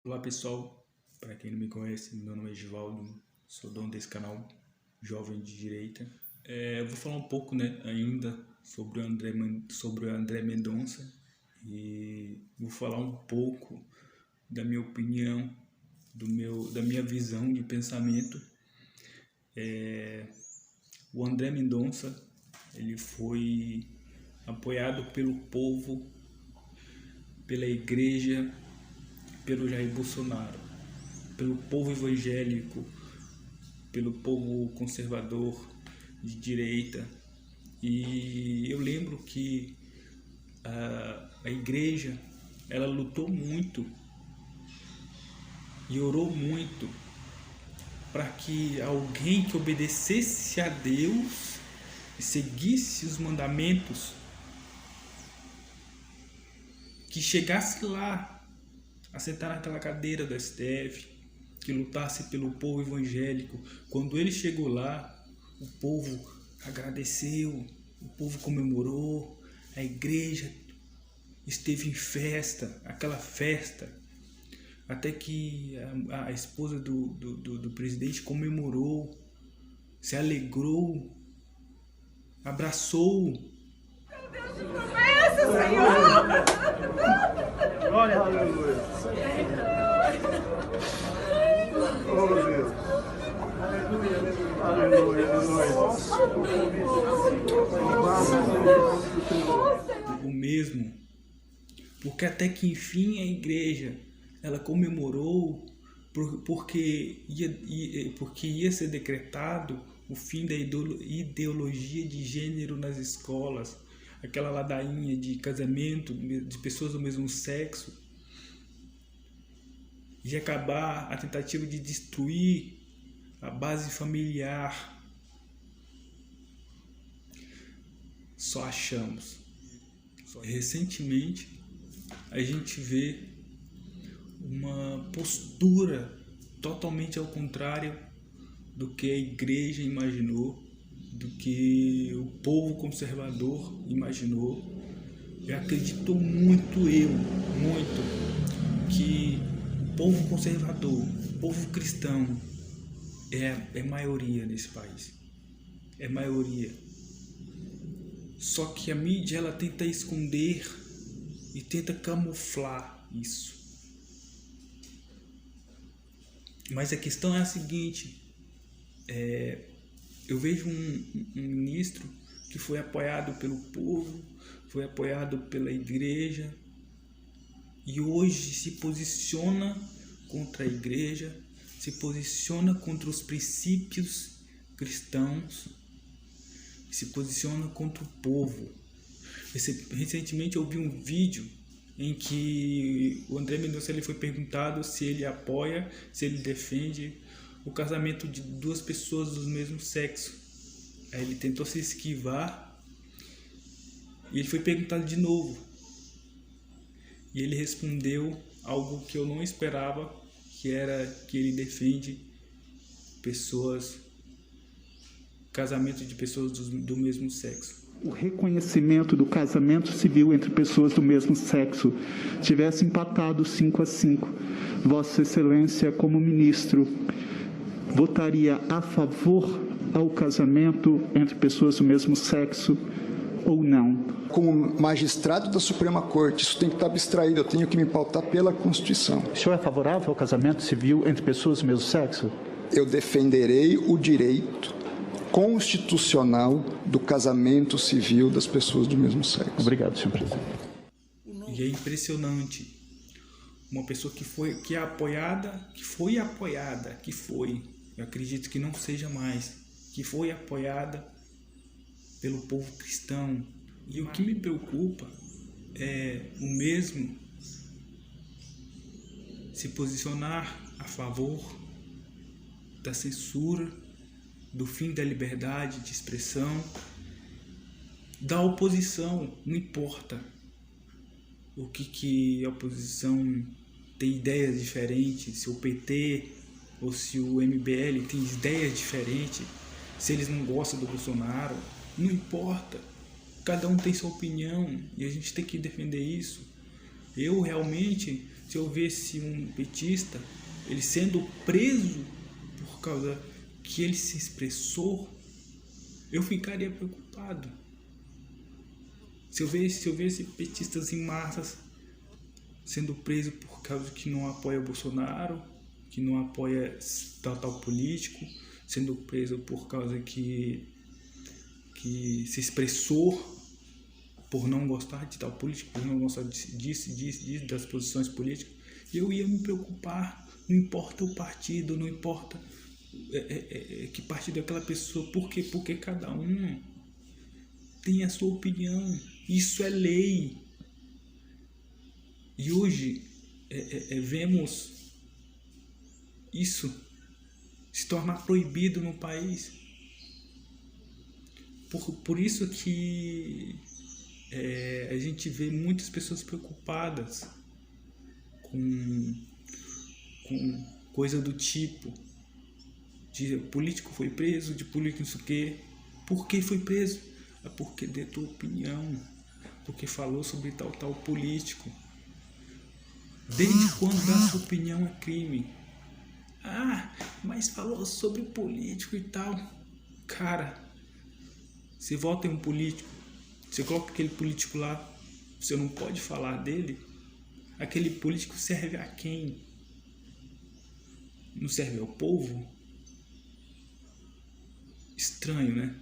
Olá pessoal, para quem não me conhece, meu nome é Givaldo, sou dono desse canal Jovem de Direita. Eu vou falar um pouco, ainda sobre o André Mendonça e vou falar um pouco da minha opinião, da minha visão de pensamento. O André Mendonça, ele foi apoiado pelo povo, pela igreja, pelo Jair Bolsonaro, pelo povo evangélico, pelo povo conservador de direita. E eu lembro que a igreja, ela lutou muito e orou muito para que alguém que obedecesse a Deus e seguisse os mandamentos, que chegasse lá a sentar naquela cadeira do STF, que lutasse pelo povo evangélico. Quando ele chegou lá, o povo agradeceu, o povo comemorou, a igreja esteve em festa, aquela festa, até que a esposa do presidente comemorou, se alegrou, abraçou. Meu Deus de promessa, Senhor! Glória a Deus. Oh, Deus. Aleluia, aleluia. O mesmo, porque até que enfim a igreja, ela comemorou, porque ia ser decretado o fim da ideologia de gênero nas escolas, aquela ladainha de casamento de pessoas do mesmo sexo, e acabar a tentativa de destruir a base familiar. Só achamos. Recentemente a gente vê uma postura totalmente ao contrário do que a igreja imaginou, do que o povo conservador imaginou. Eu acredito muito, que o povo conservador, o povo cristão é maioria nesse país, é maioria. Só que a mídia, ela tenta esconder e tenta camuflar isso. Mas a questão é a seguinte: eu vejo um ministro que foi apoiado pelo povo, foi apoiado pela igreja, e hoje se posiciona contra a igreja, se posiciona contra os princípios cristãos, se posiciona contra o povo. Recentemente eu vi um vídeo em que o André Mendonça ele foi perguntado se ele apoia, se ele defende o casamento de duas pessoas do mesmo sexo. Aí ele tentou se esquivar e ele foi perguntado de novo. E ele respondeu algo que eu não esperava, que era que ele defende casamento de pessoas do mesmo sexo. O reconhecimento do casamento civil entre pessoas do mesmo sexo tivesse empatado 5-5, Vossa Excelência, como ministro, votaria a favor ao casamento entre pessoas do mesmo sexo ou não? Como magistrado da Suprema Corte, isso tem que estar abstraído, eu tenho que me pautar pela Constituição. O senhor é favorável ao casamento civil entre pessoas do mesmo sexo? Eu defenderei o direito constitucional do casamento civil das pessoas do mesmo sexo. Obrigado, senhor presidente. E é impressionante. Uma pessoa que foi apoiada, eu acredito que não seja mais, que foi apoiada pelo povo cristão. E o que me preocupa é o mesmo se posicionar a favor da censura, do fim da liberdade de expressão, da oposição. Não importa o que a oposição tem ideias diferentes, se o PT ou se o MBL tem ideias diferentes, se eles não gostam do Bolsonaro, não importa. Cada um tem sua opinião e a gente tem que defender isso. Eu realmente se eu visse um petista, ele sendo preso por causa que ele se expressou, eu ficaria preocupado. Se eu visse petistas em massas sendo presos por causa que não apoia Bolsonaro, que não apoia tal político, sendo preso por causa que se expressou por não gostar de tal político, por não gostar disso, das posições políticas, eu ia me preocupar. Não importa o partido, não importa que partido é aquela pessoa, porque cada um tem a sua opinião. Isso é lei. E hoje vemos isso se tornar proibido no país. Por isso que a gente vê muitas pessoas preocupadas com coisa do tipo de político foi preso, de político não sei o quê. Por que foi preso? É porque deu tua opinião, porque falou sobre tal político. Desde quando a sua opinião é crime? Ah, mas falou sobre político e tal. Cara, você vota em um político, você coloca aquele político lá, você não pode falar dele. Aquele político serve a quem? Não serve ao povo? Estranho, né?